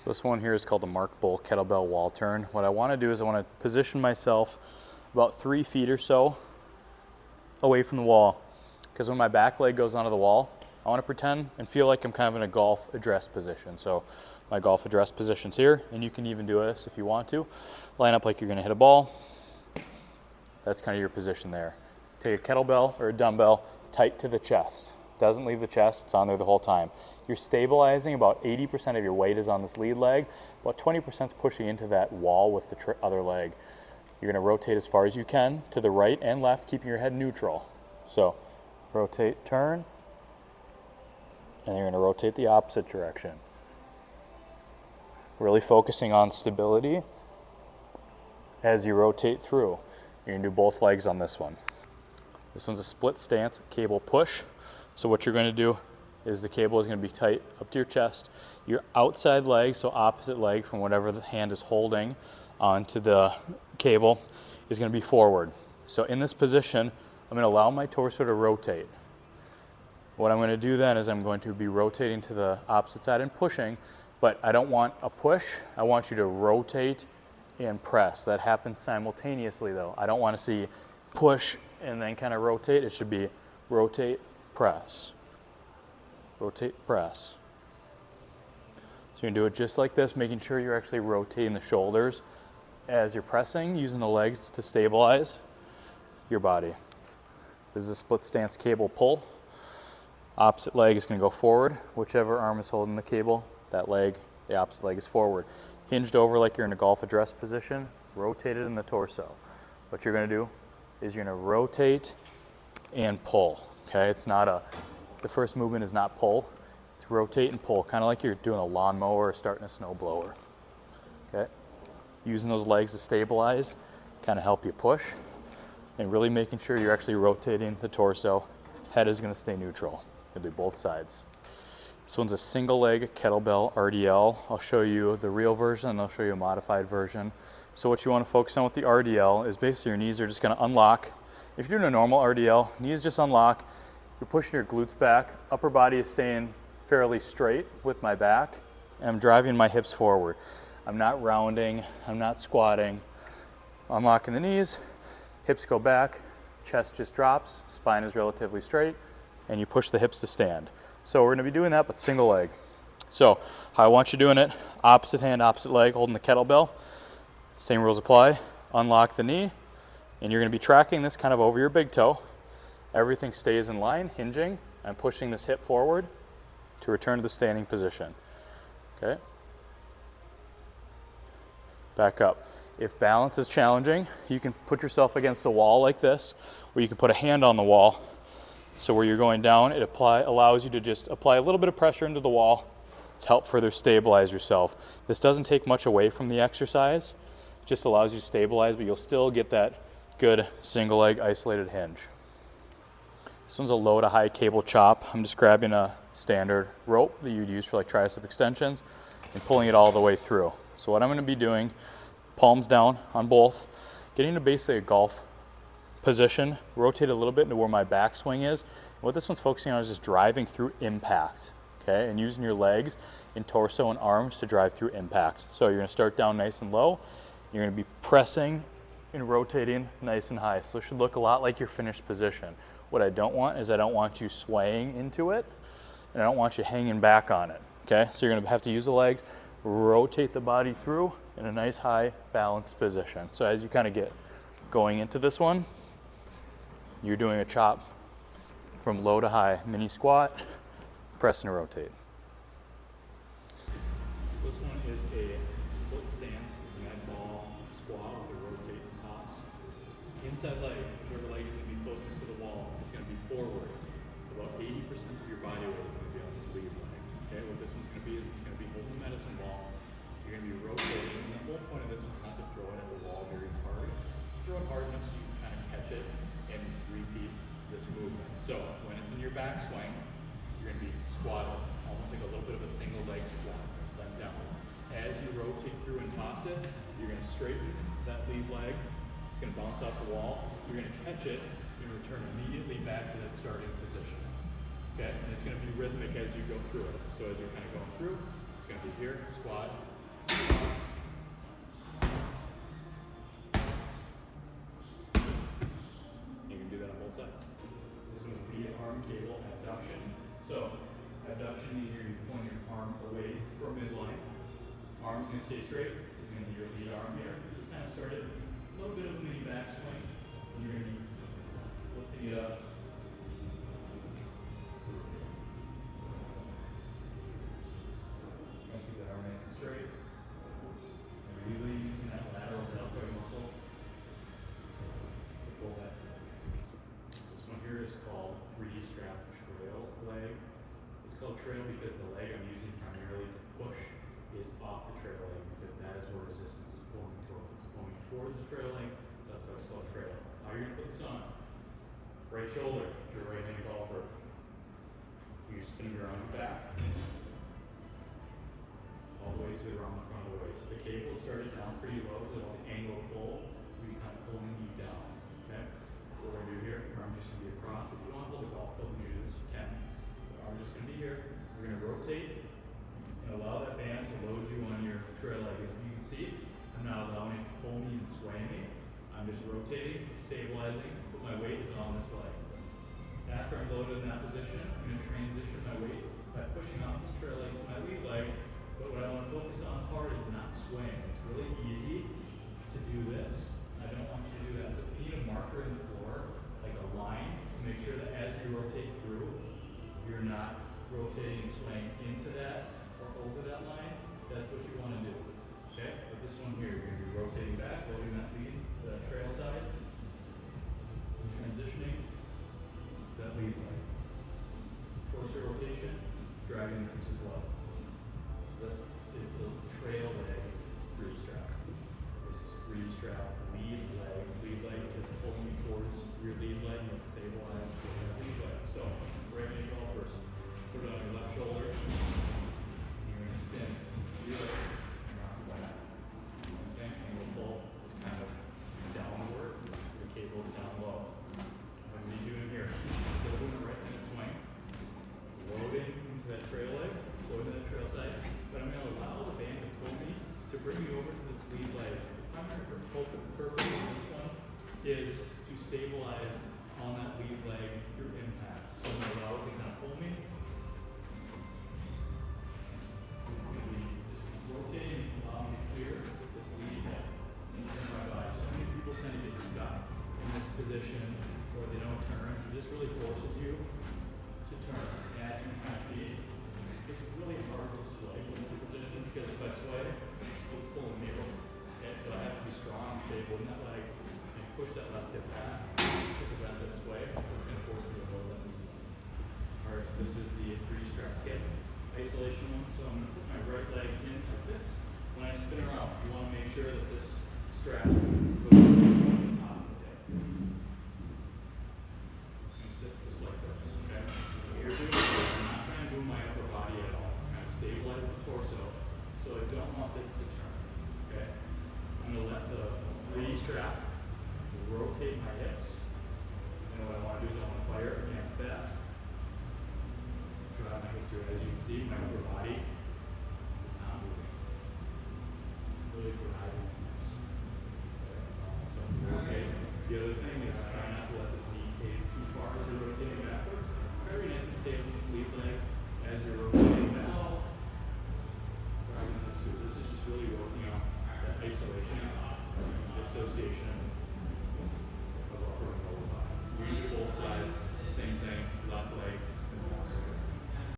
So this one here is called the Mark Bull Kettlebell Wall Turn. What I want to do is I want to position myself about 3 feet or so away from the wall. Because when my back leg goes onto the wall, I want to pretend and feel like I'm kind of in a golf address position. So my golf address position's here, and you can even do this if you want to. Line up like you're going to hit a ball. That's kind of your position there. Take a kettlebell or a dumbbell tight to the chest. Doesn't leave the chest, it's on there the whole time. You're stabilizing, about 80% of your weight is on this lead leg, about 20% is pushing into that wall with the other leg. You're going to rotate as far as you can to the right and left, keeping your head neutral. So rotate, turn, and you're going to rotate the opposite direction. Really focusing on stability as you rotate through. You're going to do both legs on this one. This one's a split stance cable push. So what you're going to do is the cable is going to be tight up to your chest. Your outside leg, so opposite leg from whatever the hand is holding onto the cable, is going to be forward. So in this position, I'm going to allow my torso to rotate. What I'm going to do then is I'm going to be rotating to the opposite side and pushing, but I don't want a push. I want you to rotate and press. That happens simultaneously though. I don't want to see push and then kind of rotate. It should be rotate, press. Rotate, press. So you're going to do it just like this, making sure you're actually rotating the shoulders as you're pressing, using the legs to stabilize your body. This is a split stance cable pull. Opposite leg is going to go forward. Whichever arm is holding the cable, that leg, the opposite leg is forward. Hinged over like you're in a golf address position, rotated in the torso. What you're going to do is you're going to rotate and pull. Okay, it's not the first movement is not pull, it's rotate and pull, kind of like you're doing a lawnmower or starting a snow blower. Okay, using those legs to stabilize, kind of help you push, and really making sure you're actually rotating the torso. Head is going to stay neutral. You'll do both sides. This one's a single leg kettlebell RDL. I'll show you the real version and I'll show you a modified version. So what you want to focus on with the RDL is basically your knees are just going to unlock. If you're doing a normal RDL, knees just unlock. You're pushing your glutes back. Upper body is staying fairly straight with my back. And I'm driving my hips forward. I'm not rounding. I'm not squatting. Unlocking the knees. Hips go back. Chest just drops. Spine is relatively straight. And you push the hips to stand. So we're going to be doing that, but single leg. So how I want you doing it, opposite hand, opposite leg, holding the kettlebell. Same rules apply. Unlock the knee. And you're going to be tracking this kind of over your big toe. Everything stays in line, hinging. I'm pushing this hip forward to return to the standing position. Okay. Back up. If balance is challenging, you can put yourself against a wall like this, or you can put a hand on the wall. So where you're going down, it allows you to just apply a little bit of pressure into the wall to help further stabilize yourself. This doesn't take much away from the exercise. It just allows you to stabilize, but you'll still get that good single leg isolated hinge. This one's a low to high cable chop. I'm just grabbing a standard rope that you'd use for like tricep extensions and pulling it all the way through. So what I'm going to be doing, palms down on both, getting to basically a golf position, rotate a little bit into where my backswing is. And what this one's focusing on is just driving through impact, okay? And using your legs and torso and arms to drive through impact. So you're going to start down nice and low. You're going to be pressing and rotating nice and high. So it should look a lot like your finished position. What I don't want is I don't want you swaying into it, and I don't want you hanging back on it, okay? So you're going to have to use the legs, rotate the body through in a nice high balanced position. So as you kind of get going into this one, you're doing a chop from low to high, mini squat, press and rotate. So this one is a split stance med ball squat with a rotate and toss. Inside leg, whichever leg is going to be closest to the wall, is going to be forward. About 80% of your body weight is going to be on this lead leg. Okay, what this one's going to be is it's going to be holding the medicine ball. You're going to be rotating. And the whole point of this one's not to throw it at the wall very hard. Just throw it hard enough so you can kind of catch it and repeat this movement. So when it's in your backswing, you're going to be squatted, almost like a little bit of a single leg squat, let down. As you rotate through and toss it, you're going to straighten that lead leg. It's going to bounce off the wall. You're going to catch it and return immediately back to that starting position. Okay, and it's going to be rhythmic as you go through it. So as you're kind of going through, it's going to be here, squat, arm's going to stay straight. This is going to be your lead arm here. You kind of started a little bit of a mini backswing. You're going to be lifting it up. Keep that arm nice and straight. And really using that lateral deltoid muscle to pull that through. This one here is called 3D strap trail leg. It's called trail because the leg I'm using primarily to push is off the trail leg, because that is where resistance is pulling towards. It's pulling towards the trail leg, so that's why it's called trail. How you're going to put this on? Right shoulder, if you're a right-handed golfer. You spin your arm back, all the way to around the front of the waist. The cable started down pretty low, so the angle of pull, we kind of pulling you down, okay? What we're going to do here, your arm's just going to be across. If you want to hold a golf club and do this, you can. The arm's just going to be here. We're going to rotate and allow that band to load you on your trail leg. As you can see, I'm not allowing it to pull me and sway me. I'm just rotating, stabilizing, but my weight is on this leg. After I'm loaded in that position, I'm going to transition my weight by pushing off this trail leg to my lead leg. But what I want to focus on hard is not swaying. It's really easy to do this. I don't want you to do that. So if you need a marker in the floor, like a line, to make sure that as you rotate through, you're not rotating and swaying into that or over that line. That's what you want to do. Okay? But this one here, you're going to be rotating back, loading that lead, the trail side, and transitioning that lead leg. Closer rotation, driving the hips as well. This is the trail leg 3D strap. This is 3D strap lead leg. Lead leg is pulling you towards your lead leg and stabilize your lead leg. So, right-handed golf first. Put it on your left shoulder. And you're going to spin. Feel it. Around the back. Okay, and the pull is kind of downward. So the cable is down low. What are you doing here? Still doing the right-handed swing. Loading into that trail leg. Loading that trail side. But I'm going to allow the band to pull me to bring me over to this lead leg. The primary purpose of this one is to stabilize on that lead leg through impact. So I'm going to allow it to kind of pull me. It's going to be just rotating and allowing me to clear this lead head and turn my body. So many people tend to get stuck in this position where they don't turn. This really forces you to turn. And as you can kind of see, it's really hard to sway in this position because if I sway, it's pulling me over. Okay, so I have to be strong and stable in that leg and push that left hip back to prevent that sway. It's going to force me to hold that knee. Alright, this is the 3D strap kit isolation one. So I'm going to put my right leg in like this. When I spin around, you want to make sure that this strap goes on the top of the hip. It's going to sit just like this. Okay? What you're doing is I'm not trying to move my upper body at all. I'm trying to stabilize the torso, so I don't want this to turn. Okay? I'm going to let the 3D strap rotate my hips. And what I want to do is I want to fire against that. Drive my hips through. As you can see, my upper body is not moving. Really driving my hips. Okay? So rotate. The other thing is try not to let this knee cave too far as you're rotating backwards. Very nice and stable this lead leg as you're rotating back. Driving the hips through. This is just really working on that isolation, dissociation